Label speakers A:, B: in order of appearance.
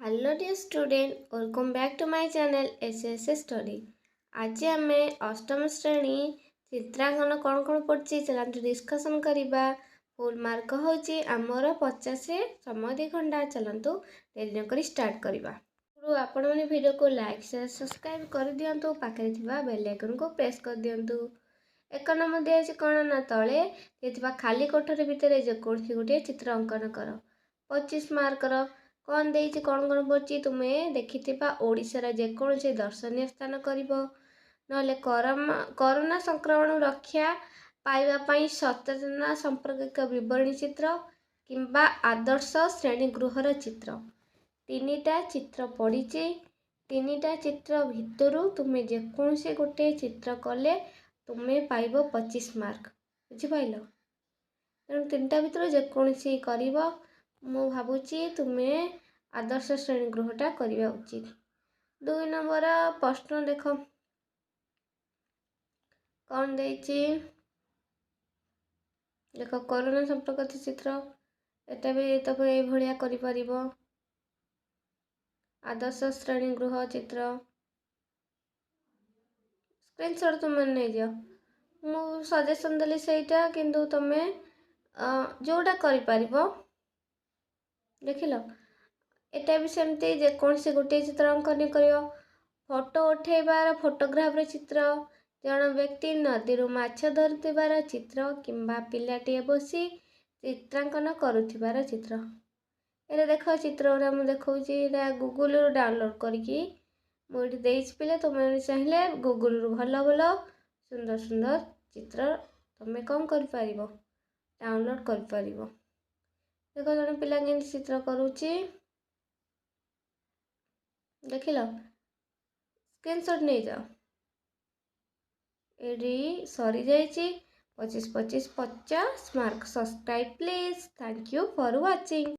A: Hello dear student, welcome back to my channel S study. आज आम अष्टम श्रेणी चित्रांकन कौन कौन पड़ी चलते डिस्कसन करवा। फुल मार्क होची आमर 50 समय 2 घंटा। चलतु देरी नक स्टार्ट करवा। आपण मैंने वीडियो को लाइक शेयर सब्सक्राइब कर दिंतु। पाखे बेल आइकन को प्रेस कर दिंतु। एक नंबर दिखाई कौन ना तले खाली कोठरी भितर जेकोसी गोटे चित्र अंकन कर 25 मार्कर। कौन देती कौन कौन पड़ी तुम्हें देखि ओडिशार जेकोसी दर्शनीय स्थान कर कोरोना संक्रमण रक्षा पाइबापी सचेतना संपर्क विवरणी चित्र किंबा आदर्श श्रेणी गृहर चित्र। तीनिटा चित्र पड़ी। तीनिटा चित्र भितर तुम्हें जेकोसी गोटे चित्र कले तुम्हें पाइब 25 मार्क। बुझिपाल? तेणु तीनटा भितर जेकोसी कर मु भावुची तुम्हें आदर्श श्रेणी गृहटा करवा उचित। 2 नंबर प्रश्न देख कौन देख कोरोना संपर्क चित्र। एटा भी तुम ये कर आदर्श श्रेणी गृह चित्र स्क्रीनशॉट तुम नहीं जाओ। मु सजेशन देली सेटा किंतु तुम्हें जोटा कर देखिल। एटा भी सेमती जेकोसी गोटे चित्र अंकन कर। फोटो उठेबार फोटोग्राफ चित्र, जन व्यक्ति नदी माछ धरुवार चित्र किंबा पिलाटे बसी चित्रांकन करुथिबार चित्र। ये देख चित्र मुझे देखा गूगल डाउनलोड करके मुझे पे तुम चाहिए गूगल भल भल सुंदर सुंदर चित्र तुम कौन कर डाउनलोड कर। देख जन पिला के चित्र करुच्ची देखिल। स्क्रीनशॉट नहीं जाओ। ये सरी जाइए 25 25 50 mark. Subscribe please. Thank you for watching.